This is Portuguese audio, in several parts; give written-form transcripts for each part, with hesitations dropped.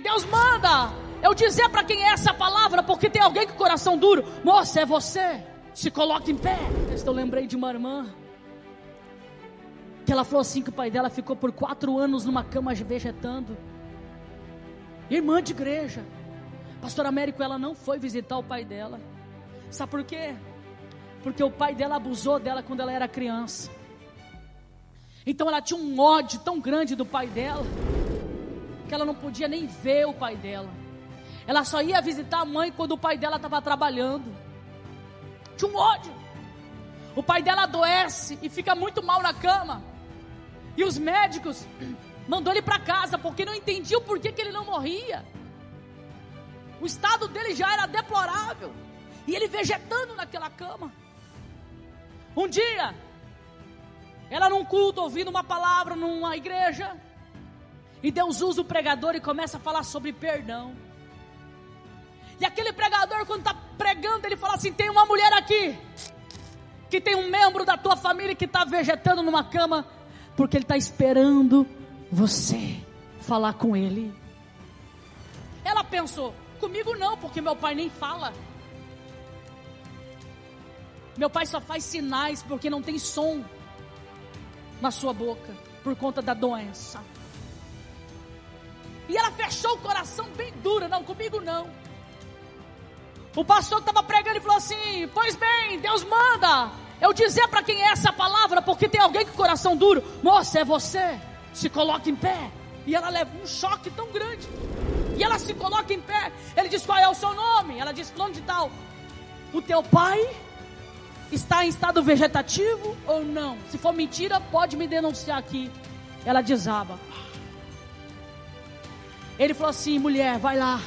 Deus manda eu dizer para quem é essa palavra, porque tem alguém com o coração duro. Moça, é você. Se coloque em pé. Eu lembrei de uma irmã que ela falou assim, que o pai dela ficou por 4 anos numa cama vegetando. Irmã de igreja. Pastor Américo, ela não foi visitar o pai dela. Sabe por quê? Porque o pai dela abusou dela quando ela era criança. Então ela tinha um ódio tão grande do pai dela, que ela não podia nem ver o pai dela. Ela só ia visitar a mãe quando o pai dela estava trabalhando. Tinha um ódio. O pai dela adoece e fica muito mal na cama. E os médicos mandou ele para casa, porque não entendiam por que ele não morria. O estado dele já era deplorável. E ele vegetando naquela cama. Um dia, ela num culto, ouvindo uma palavra numa igreja, e Deus usa o pregador e começa a falar sobre perdão. E aquele pregador, quando está pregando, ele fala assim: tem uma mulher aqui, que tem um membro da tua família que está vegetando numa cama, porque ele está esperando você falar com ele. Ela pensou: comigo não, porque meu pai nem fala. Meu pai só faz sinais, porque não tem som na sua boca, por conta da doença. E ela fechou o coração bem dura: não, comigo não. O pastor que estava pregando e falou assim: pois bem, Deus manda eu dizer para quem é essa palavra, porque tem alguém com o coração duro. Moça, é você. Se coloque em pé. E ela leva um choque tão grande. E ela se coloca em pé. Ele diz: qual é o seu nome? Ela diz: fulano de tal. O teu pai está em estado vegetativo ou não? Se for mentira, pode me denunciar aqui. Ela desaba. Ele falou assim: mulher, vai lá,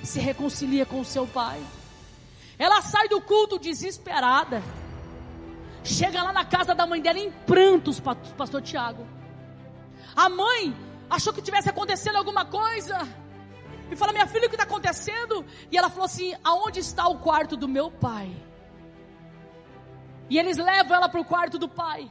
se reconcilia com o seu pai. Ela sai do culto desesperada. Chega lá na casa da mãe dela em prantos, pastor Tiago. A mãe achou que tivesse acontecendo alguma coisa e fala: minha filha, o que está acontecendo? E ela falou assim: aonde está o quarto do meu pai? E eles levam ela para o quarto do pai.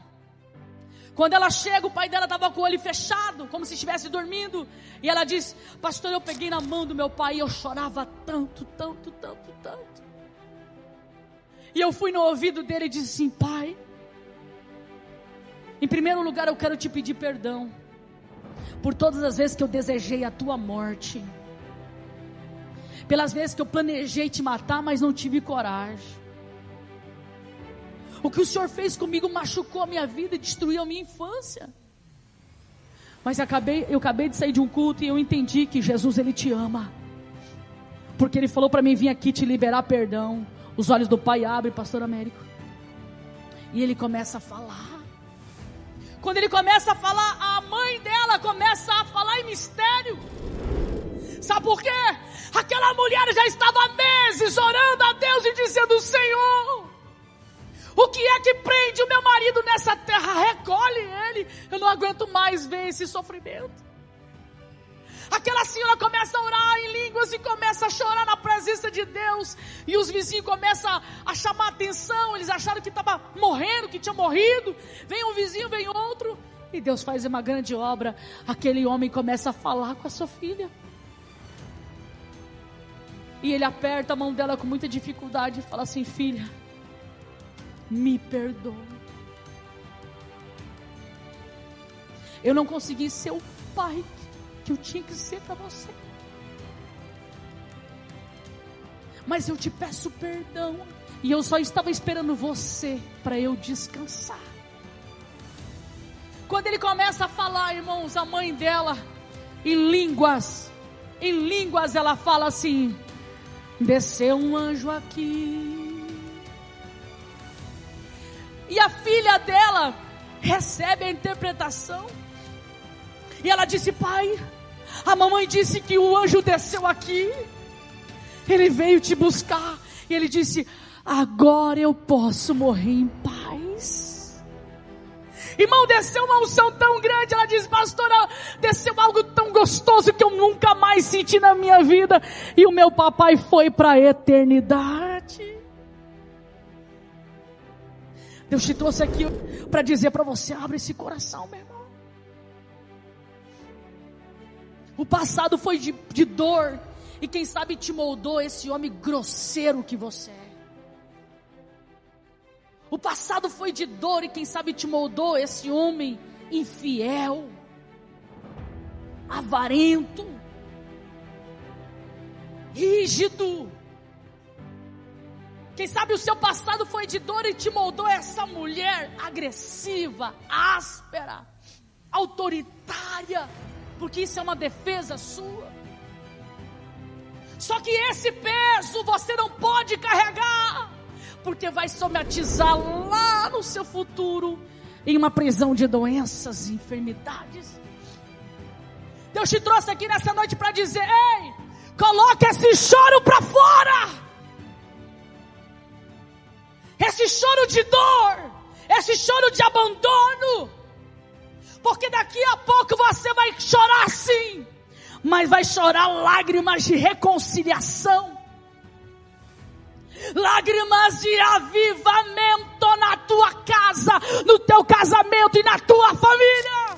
Quando ela chega, o pai dela estava com o olho fechado, como se estivesse dormindo. E ela diz: pastor, eu peguei na mão do meu pai e eu chorava tanto, tanto, tanto, tanto. E eu fui no ouvido dele e disse assim: pai, em primeiro lugar eu quero te pedir perdão por todas as vezes que eu desejei a tua morte, pelas vezes que eu planejei te matar, mas não tive coragem. O que o Senhor fez comigo machucou a minha vida e destruiu a minha infância. Mas eu acabei de sair de um culto e eu entendi que Jesus, Ele te ama. Porque Ele falou para mim vir aqui te liberar perdão. Os olhos do pai abrem, pastor Américo. E ele começa a falar. Quando ele começa a falar, a mãe dela começa a falar em mistério. Sabe por quê? Aquela mulher já estava há meses orando a Deus e dizendo: Senhor, o que é que prende o meu marido nessa terra? Recolhe ele. Eu não aguento mais ver esse sofrimento. Aquela senhora começa a orar em línguas e começa a chorar na presença de Deus. E os vizinhos começam a chamar a atenção. Eles acharam que estava morrendo, que tinha morrido. Vem um vizinho, vem outro. E Deus faz uma grande obra. Aquele homem começa a falar com a sua filha. E ele aperta a mão dela com muita dificuldade e fala assim: filha, me perdoa. Eu não consegui ser o pai que eu tinha que ser para você, mas eu te peço perdão. E eu só estava esperando você para eu descansar. Quando ele começa a falar, irmãos, a mãe dela, em línguas ela fala assim: desceu um anjo aqui. E a filha dela recebe a interpretação. E ela disse: pai, a mamãe disse que o anjo desceu aqui. Ele veio te buscar. E ele disse: agora eu posso morrer em paz. Irmão, desceu uma unção tão grande. Ela disse: pastora, desceu algo tão gostoso que eu nunca mais senti na minha vida. E o meu papai foi para a eternidade. Deus te trouxe aqui para dizer para você: abre esse coração, meu irmão. O passado foi de dor. E quem sabe te moldou esse homem grosseiro que você é. O passado foi de dor e quem sabe te moldou esse homem infiel, avarento, rígido. Quem sabe o seu passado foi de dor e te moldou essa mulher agressiva, áspera, autoritária, porque isso é uma defesa sua. Só que esse peso você não pode carregar, porque vai somatizar lá no seu futuro em uma prisão de doenças e enfermidades. Deus te trouxe aqui nessa noite para dizer: ei, coloca esse choro para fora. Esse choro de dor, esse choro de abandono, porque daqui a pouco você vai chorar sim, mas vai chorar lágrimas de reconciliação, lágrimas de avivamento na tua casa, no teu casamento e na tua família.